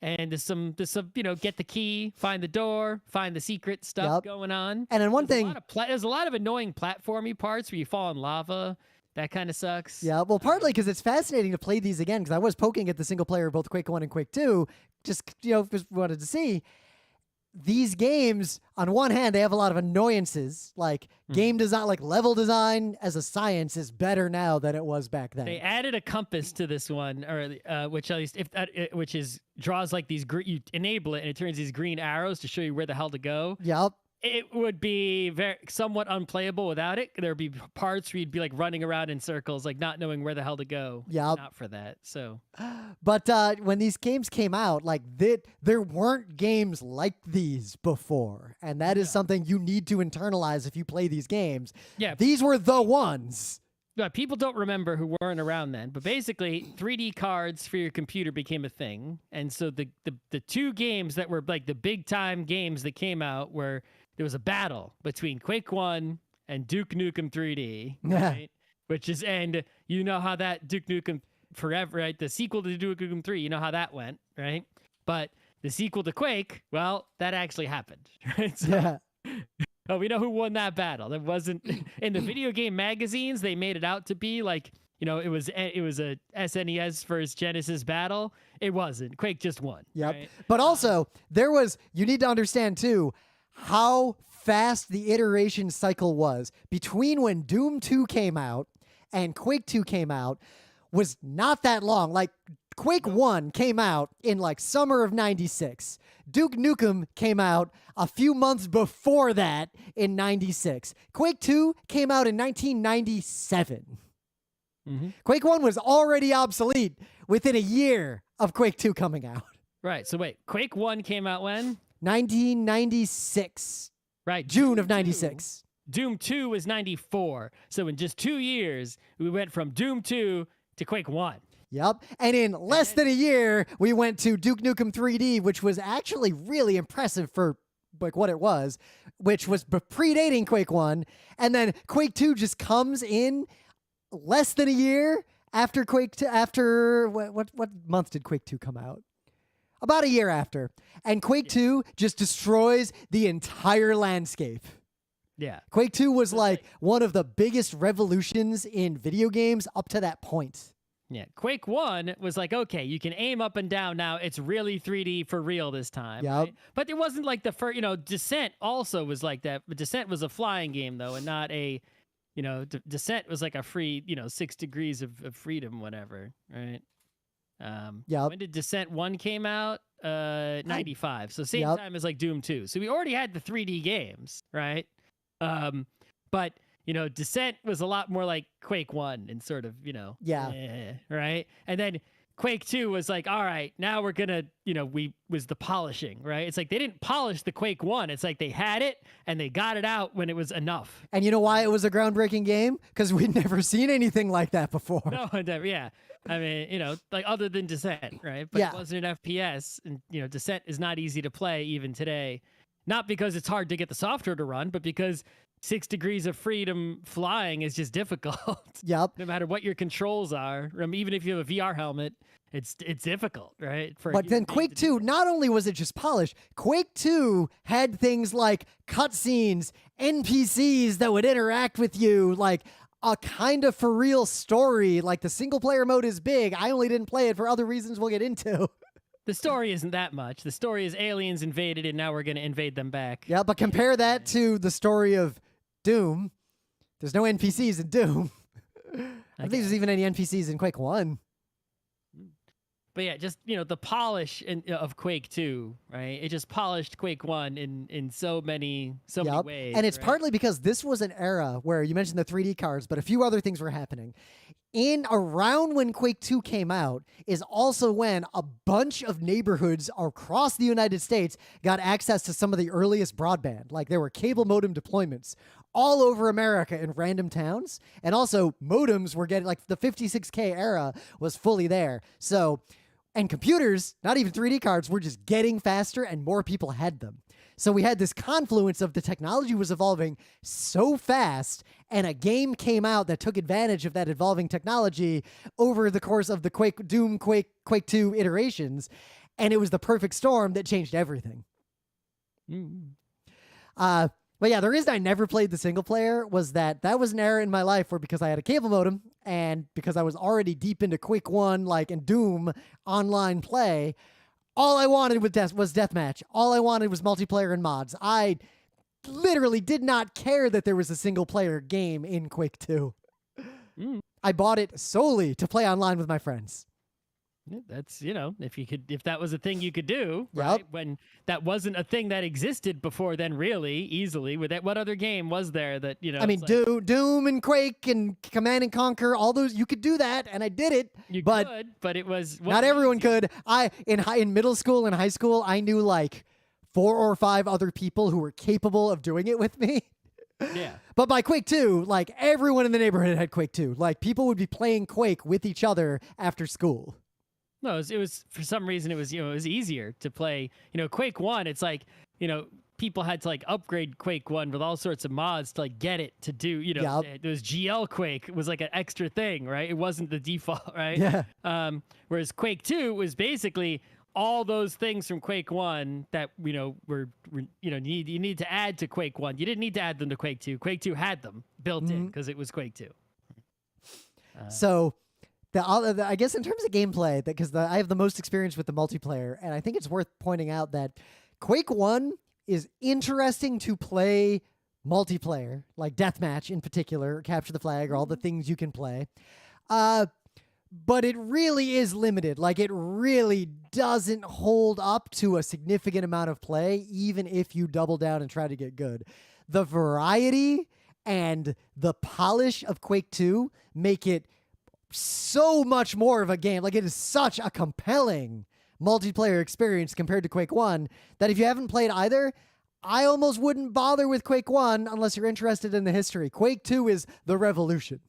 And there's some, get the key, find the door, find the secret stuff going on. And then there's a lot of annoying platformy parts where you fall in lava. That kind of sucks. Yeah, well, partly because it's fascinating to play these again, because I was poking at the single player of both Quake 1 and Quake 2, just wanted to see. These games, on one hand, they have a lot of annoyances. Like game design, like level design as a science is better now than it was back then. They added a compass to this one, or which at least draws like these. You enable it and it turns these green arrows to show you where the hell to go. Yep. It would be somewhat unplayable without it. There'd be parts where you'd be like running around in circles, like not knowing where the hell to go. Yep. Not for that. So, but when these games came out, like there weren't games like these before, and that is something you need to internalize if you play these games. Yeah, these were the ones. Yeah, people don't remember who weren't around then, but basically 3D cards for your computer became a thing, and so the two games that were like the big time games that came out were. There was a battle between Quake 1 and Duke Nukem 3D, right? And you know how that Duke Nukem Forever, right? The sequel to Duke Nukem 3, you know how that went, right? But the sequel to Quake, well, that actually happened, right? So, Yeah. oh, we know who won that battle. It wasn't in the video game magazines. They made it out to be like, it was a SNES versus Genesis battle. It wasn't. Quake just won. Yep. Right? But also, you need to understand too, how fast the iteration cycle was between when Doom 2 came out and Quake 2 came out was not that long. Like, Quake 1 came out in like summer of 96. Duke Nukem came out a few months before that in 96. Quake 2 came out in 1997. Mm-hmm. Quake 1 was already obsolete within a year of Quake 2 coming out. Right. So wait, Quake 1 came out when? 1996. Right. June of 96. Doom 2 was 94. So in just 2 years, we went from Doom 2 to Quake 1. Yep. And in less than a year, we went to Duke Nukem 3D, which was actually really impressive for like what it was, which was predating Quake 1. And then Quake 2 just comes in less than a year after Quake 2. After what month did Quake 2 come out? About a year after. And Quake 2 just destroys the entire landscape. Yeah. Quake 2 was like one of the biggest revolutions in video games up to that point. Yeah, Quake 1 was like, okay, you can aim up and down now. It's really 3D for real this time. Yep. Right? But it wasn't like the first, Descent also was like that. But Descent was a flying game, though, and not a, Descent was like a free, 6 degrees of freedom, whatever, right? Yep. When did Descent 1 came out? 95. So same Yep. time as like Doom 2. So we already had the 3D games, right? But Descent was a lot more like Quake 1 and sort of, right? And then Quake 2 was like, all right, now we're going to, was the polishing, right? It's like they didn't polish the Quake 1. It's like they had it and they got it out when it was enough. And you know why it was a groundbreaking game? Because we'd never seen anything like that before. No, never, yeah. I mean, like other than Descent, right? But yeah. It wasn't an FPS. And, Descent is not easy to play even today. Not because it's hard to get the software to run, but because 6 degrees of freedom flying is just difficult. Yep. No matter what your controls are, even if you have a VR helmet, it's difficult, right? But then Quake 2, not only was it just polished, Quake 2 had things like cutscenes, NPCs that would interact with you, like a kind of for real story. Like the single player mode is big. I only didn't play it for other reasons we'll get into. The story isn't that much. The story is aliens invaded and now we're going to invade them back. Yeah, but compare that to the story of Doom. There's no NPCs in Doom. I don't think there's even any NPCs in Quake 1. But yeah, just, the polish of Quake 2, right? It just polished Quake 1 in so many ways. And it's right? partly because this was an era where you mentioned the 3D cards, but a few other things were happening. In around when Quake 2 came out is also when a bunch of neighborhoods across the United States got access to some of the earliest broadband. Like there were cable modem deployments all over America in random towns. And also modems were getting, like the 56K era was fully there. So, and computers, not even 3D cards, were just getting faster and more people had them. So we had this confluence of the technology was evolving so fast, and a game came out that took advantage of that evolving technology over the course of the Quake 2 iterations, and it was the perfect storm that changed everything. But yeah, the reason I never played the single player was that was an era in my life where, because I had a cable modem and because I was already deep into Quake 1 and Doom online play, all I wanted was deathmatch. All I wanted was multiplayer and mods. I literally did not care that there was a single player game in Quake 2. I bought it solely to play online with my friends. That's, if that was a thing you could do, right? When that wasn't a thing that existed before then, really easily. What other game was there that, I mean, Doom and Quake and Command and Conquer, all those, you could do that, and I did it. You could, but it was... Not everyone could. In middle school and high school, I knew like 4 or 5 other people who were capable of doing it with me. Yeah. But by Quake 2, like everyone in the neighborhood had Quake 2. Like people would be playing Quake with each other after school. No, it was for some reason it was easier to play. Quake 1, it's like, people had to like upgrade Quake 1 with all sorts of mods to like get it to do, it was GL Quake. It was like an extra thing, right? It wasn't the default, right? Yeah. Whereas Quake 2 was basically all those things from Quake 1 that were you need to add to Quake 1. You didn't need to add them to Quake 2. Quake 2 had them built in because it was Quake 2. So I guess in terms of gameplay, because I have the most experience with the multiplayer, and I think it's worth pointing out that Quake 1 is interesting to play multiplayer, like deathmatch in particular, capture the flag, or all the things you can play. But it really is limited. Like, it really doesn't hold up to a significant amount of play, even if you double down and try to get good. The variety and the polish of Quake 2 make it so much more of a game. Like, it is such a compelling multiplayer experience compared to Quake 1 that if you haven't played either, I almost wouldn't bother with Quake 1 unless you're interested in the history. Quake 2 is the revolution.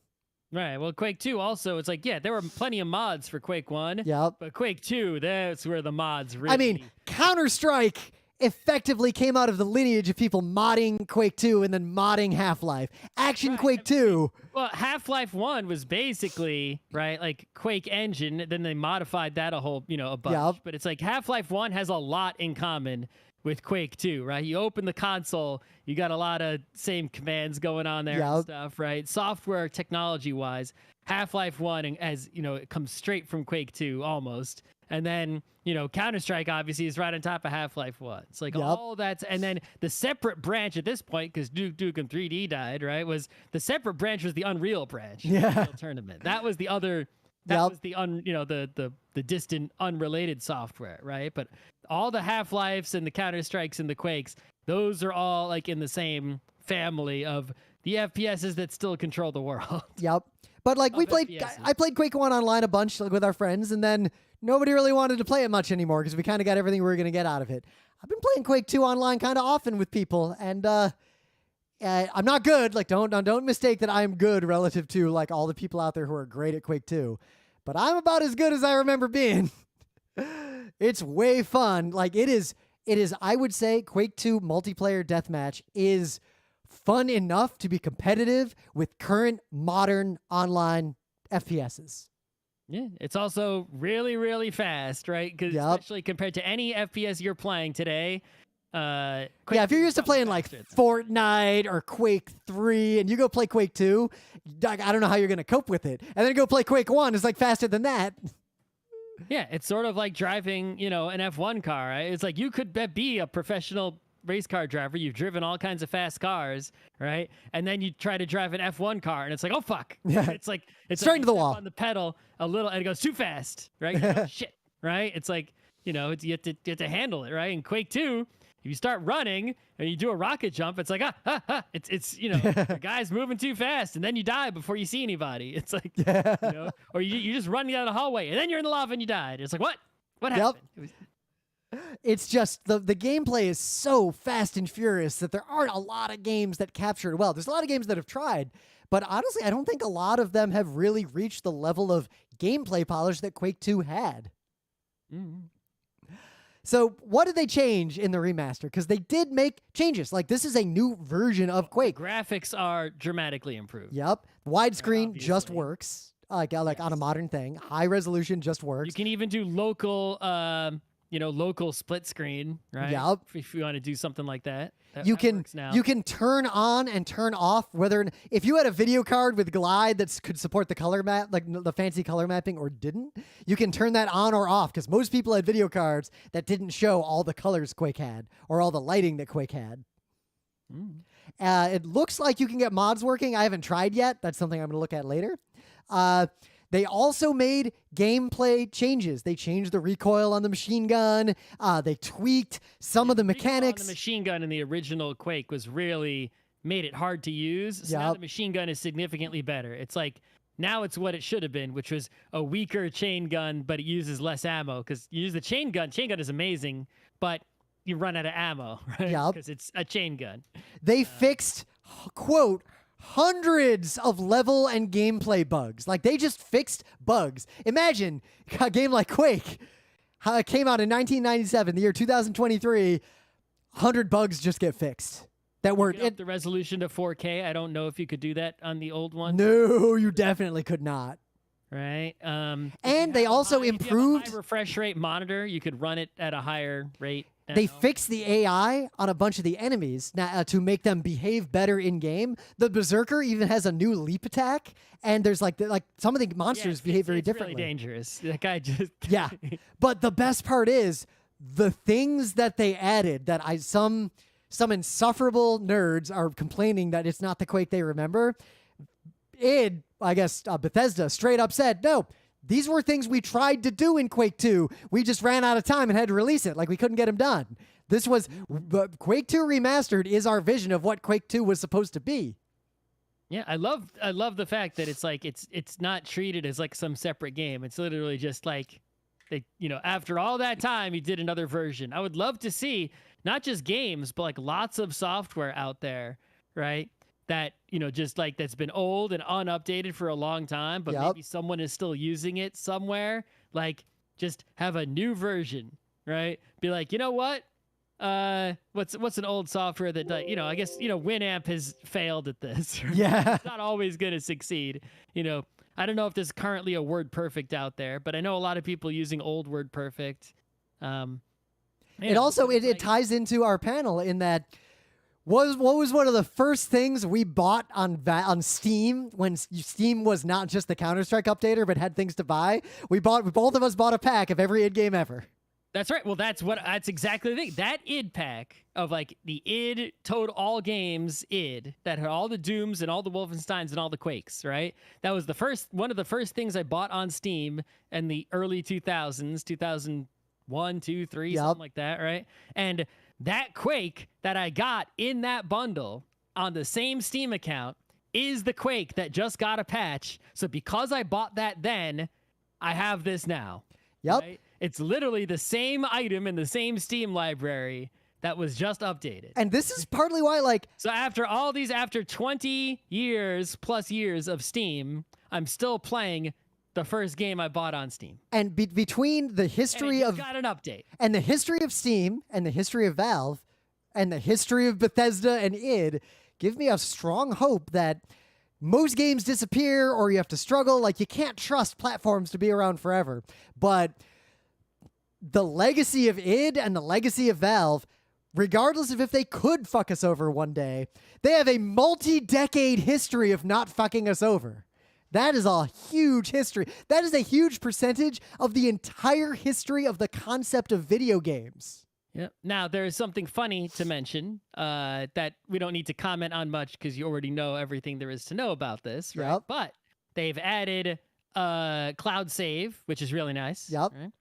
Right. Well, Quake 2 also, it's like, yeah, there were plenty of mods for Quake 1. Yep. But Quake 2, that's where the mods really... I mean, Counter-Strike effectively came out of the lineage of people modding Quake 2 and then modding Half-Life. Action Quake 2. Well, Half-Life 1 was basically, right, like Quake Engine. Then they modified that a whole, a bunch. Yep. But it's like Half-Life 1 has a lot in common with Quake 2, right? You open the console, you got a lot of same commands going on there and stuff, right? Software technology-wise, Half-Life 1, it comes straight from Quake 2 almost. And then, Counter-Strike obviously is right on top of Half-Life 1. It's like all that's, and then the separate branch at this point, because Duke Nukem 3D died, right? Was the separate branch was the Unreal branch. Yeah. Unreal Tournament. That was the other. That was the the distant unrelated software, right? But all the Half-Lives and the Counter-Strikes and the Quakes, those are all like in the same family of the FPSs that still control the world. Yep. But like I played Quake 1 online a bunch with our friends, and then nobody really wanted to play it much anymore because we kind of got everything we were going to get out of it. I've been playing Quake 2 online kind of often with people, and I'm not good. Like, don't mistake that I'm good relative to like all the people out there who are great at Quake 2. But I'm about as good as I remember being. It's way fun. Like, it is, I would say Quake 2 multiplayer deathmatch is fun enough to be competitive with current modern online FPSs. Yeah, it's also really, really fast, right? Because especially compared to any FPS you're playing today. Quake if you're used to playing like Fortnite or Quake 3 and you go play Quake 2, I don't know how you're going to cope with it. And then go play Quake 1 is like faster than that. Yeah, it's sort of like driving, an F1 car, right? It's like you could be a professional race car driver. You've driven all kinds of fast cars, right? And then you try to drive an F1 car and it's like, oh, fuck. Yeah. It's like, straight into the wall on the pedal a little and it goes too fast, right? Shit, right? It's like, you have to handle it, right? In Quake 2, if you start running and you do a rocket jump, it's like, it's the guy's moving too fast and then you die before you see anybody. It's like, or you just run down the hallway and then you're in the lava and you died. It's like, what happened? It's just the gameplay is so fast and furious that there aren't a lot of games that capture it well. There's a lot of games that have tried, but honestly, I don't think a lot of them have really reached the level of gameplay polish that Quake 2 had. Mm-hmm. So what did they change in the remaster? Because they did make changes. Like, this is a new version of Quake. Graphics are dramatically improved. Yep. Widescreen just works. Like on a modern thing. High resolution just works. You can even do local, local split screen, right? Yep. If you want to do something like that. You can turn on and turn off if you had a video card with Glide that could support the color map, like the fancy color mapping, or didn't, you can turn that on or off because most people had video cards that didn't show all the colors Quake had or all the lighting that Quake had. It looks like you can get mods working. I haven't tried yet. That's something I'm going to look at later. They also made gameplay changes. They changed the recoil on the machine gun. They tweaked some of the mechanics. The machine gun in the original Quake was really made it hard to use. So now the machine gun is significantly better. It's like now it's what it should have been, which was a weaker chain gun, but it uses less ammo. Because you use the chain gun. Chain gun is amazing, but you run out of ammo, right? Because it's a chain gun. They fixed, quote, hundreds of level and gameplay bugs. Like, they just fixed bugs. Imagine a game like Quake, how it came out in 1997, the year 2023, 100 bugs just get fixed. That weren't the resolution to 4K. I don't know if you could do that on the old one. No, you definitely could not. right? And they also if you have a improved. high refresh rate monitor, you could run it at a higher rate. They fixed the AI on a bunch of the enemies now, to make them behave better in game. The Berserker even has a new leap attack, and there's like some of the monsters behave very differently. Really dangerous. That guy just yeah. But the best part is the things that they added that some insufferable nerds are complaining that it's not the Quake they remember. Bethesda straight up said, no, these were things we tried to do in Quake 2. We just ran out of time and had to release it. Like, we couldn't get them done. This was Quake 2 Remastered is our vision of what Quake 2 was supposed to be. Yeah, I love the fact that it's like it's not treated as like some separate game. It's literally just like they, after all that time, you did another version. I would love to see not just games, but like lots of software out there, right? That, just like that's been old and unupdated for a long time, but maybe someone is still using it somewhere. Like, just have a new version, right? Be like, you know what? What's an old software that does, I guess, Winamp has failed at this. Right? Yeah. It's not always going to succeed. I don't know if there's currently a WordPerfect out there, but I know a lot of people using old WordPerfect. It ties into our panel in that what was one of the first things we bought on Steam when Steam was not just the Counter-Strike updater but had things to buy? Both of us bought a pack of every id game ever. That's right. Well, that's exactly the thing. That id pack of like the id total all games id that had all the Dooms and all the Wolfensteins and all the Quakes, right? That was one of the first things I bought on Steam in the early 2000s, 2001, 2, 3, something like that, right? And that Quake that I got in that bundle on the same Steam account is the Quake that just got a patch. So because I bought that then, I have this now. Yep. Right? It's literally the same item in the same Steam library that was just updated. And this is partly why, So after 20 plus years of Steam, I'm still playing the first game I bought on Steam. And between the history of got an update and the history of Steam and the history of Valve and the history of Bethesda and id, give me a strong hope that most games disappear or you have to struggle. Like, you can't trust platforms to be around forever. But the legacy of id and the legacy of Valve, regardless of if they could fuck us over one day, they have a multi-decade history of not fucking us over. That is a huge history. That is a huge percentage of the entire history of the concept of video games. Yep. Now, there is something funny to mention that we don't need to comment on much because you already know everything there is to know about this, right? Yep. But they've added cloud save, which is really nice. Yep. Right?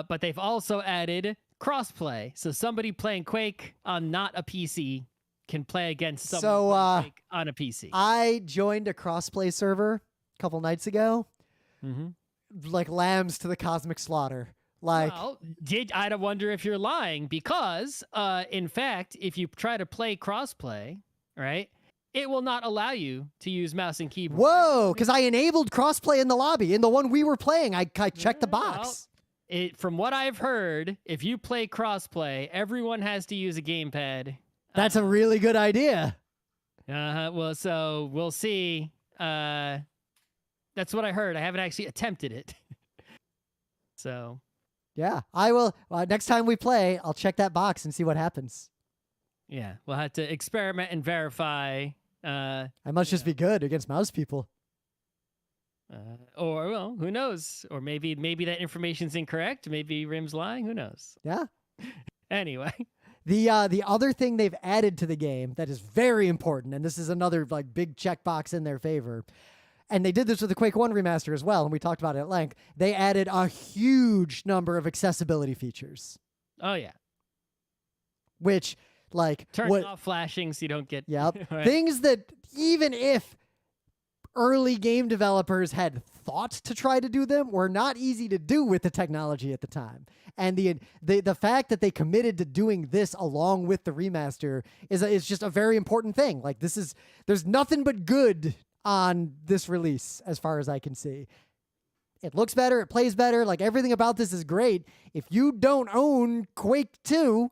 But they've also added crossplay. So somebody playing Quake on not a PC can play against someone playing Quake on a PC. I joined a crossplay server a couple nights ago. Like lambs to the cosmic slaughter. I wonder if you're lying because, in fact, if you try to play crossplay, right, it will not allow you to use mouse and keyboard. Whoa, because I enabled crossplay in the lobby. In the one we were playing, I checked the box. From what I've heard, if you play crossplay, everyone has to use a gamepad. That's a really good idea. Well, so we'll see. That's what I heard. I haven't actually attempted it. So... yeah, I will. Next time we play, I'll check that box and see what happens. Yeah, we'll have to experiment and verify. I must just be good against mouse people. Or, well, who knows? Or maybe that information's incorrect. Maybe Rim's lying. Who knows? Yeah. Anyway. The other thing they've added to the game that is very important, and this is another big checkbox in their favor, and they did this with the Quake 1 remaster as well, and we talked about it at length. They added a huge number of accessibility features. Oh, yeah. Which, turning off flashing so you don't get... Yep. Right. Things that even if early game developers had thought to try to do them were not easy to do with the technology at the time. And the fact that they committed to doing this along with the remaster is just a very important thing. There's nothing but good on this release, as far as I can see. It looks better, it plays better, everything about this is great. If you don't own Quake 2,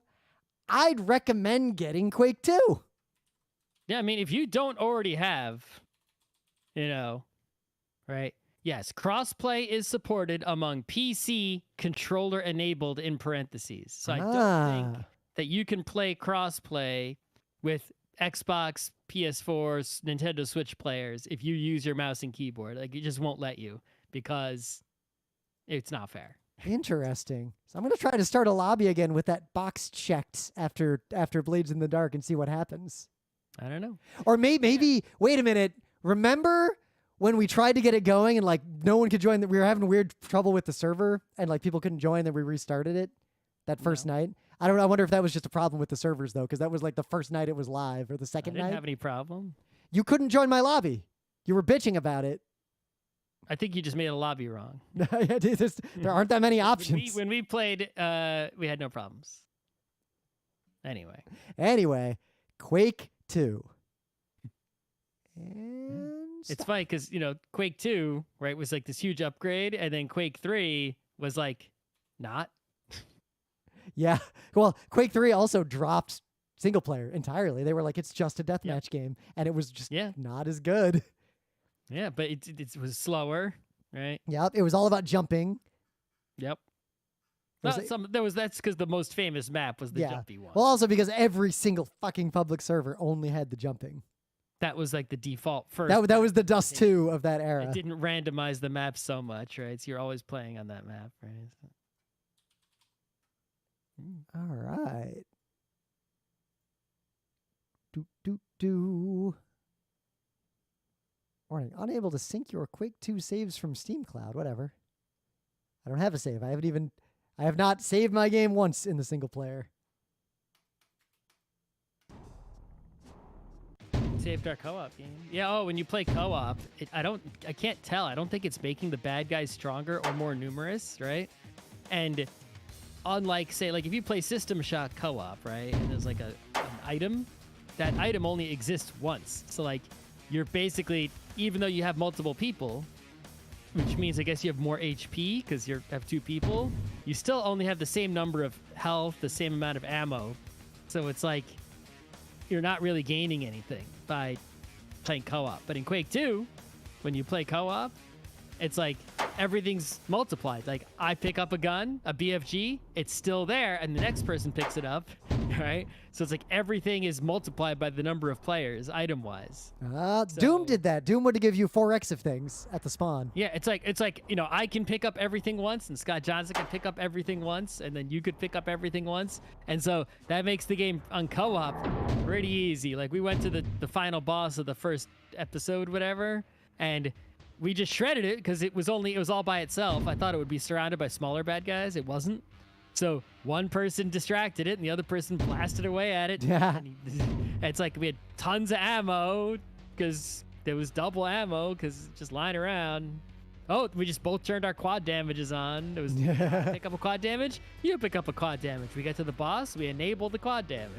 I'd recommend getting Quake 2. Yeah, I mean, if you don't already have, right, Yes, crossplay is supported among PC controller enabled in parentheses. So I don't think that you can play crossplay with Xbox, PS4s, Nintendo Switch players if you use your mouse and keyboard. Like, it just won't let you because it's not fair. Interesting. So I'm going to try to start a lobby again with that box checked after Blades in the Dark and see what happens. I don't know. Or maybe wait a minute. Remember when we tried to get it going and like no one could join, that we were having weird trouble with the server and like people couldn't join, then we restarted it that first night? I don't know. I wonder if that was just a problem with the servers though, because that was like the first night it was live or the second night. I didn't have any problem. You couldn't join my lobby. You were bitching about it. I think you just made a lobby wrong. There aren't that many options. When we played, we had no problems. Anyway, Quake 2. And it's funny because, Quake 2, right, was like this huge upgrade, and then Quake 3 was like, not. Yeah. Well, Quake 3 also dropped single player entirely. They were like, it's just a deathmatch game, and it was just not as good. Yeah, but it was slower, right? Yep. It was all about jumping. Yep. That's because the most famous map was the jumpy one. Well, also because every single fucking public server only had the jumping. That was like the default first. That was the Dust 2 of that era. It didn't randomize the map so much, right? So you're always playing on that map, right? All right. Do. Warning, unable to sync your Quake 2 saves from Steam Cloud. Whatever. I don't have a save. I have not saved my game once in the single player. Saved our co-op game. Yeah, when you play co-op, I can't tell. I don't think it's making the bad guys stronger or more numerous, right? And unlike, say, like if you play System Shock co-op, right? And there's like an item, that item only exists once. So like you're basically, even though you have multiple people, which means I guess you have more HP because you have two people, you still only have the same number of health, the same amount of ammo. So it's like you're not really gaining anything by playing co-op. But in Quake 2, when you play co-op, it's like everything's multiplied. Like I pick up a gun, a BFG, it's still there, and the next person picks it up, right? So it's like everything is multiplied by the number of players, item-wise. Doom did that. Doom would give you 4x of things at the spawn. Yeah, it's like I can pick up everything once, and Scott Johnson can pick up everything once, and then you could pick up everything once, and so that makes the game on co-op pretty easy. Like we went to the final boss of the first episode, whatever, and we just shredded it because it was all by itself. I thought it would be surrounded by smaller bad guys. It wasn't. So one person distracted it and the other person blasted away at it. Yeah. It's like we had tons of ammo because there was double ammo because just lying around. Oh, we just both turned our quad damages on. It was pick up a quad damage. You pick up a quad damage. We get to the boss. We enable the quad damage.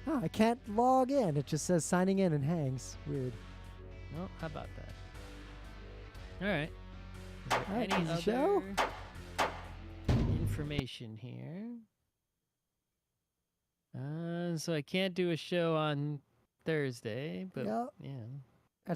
Like, I can't log in. It just says signing in and hangs. Weird. Well, how about that? All right. Any other show? Information here? So I can't do a show on Thursday, but yeah.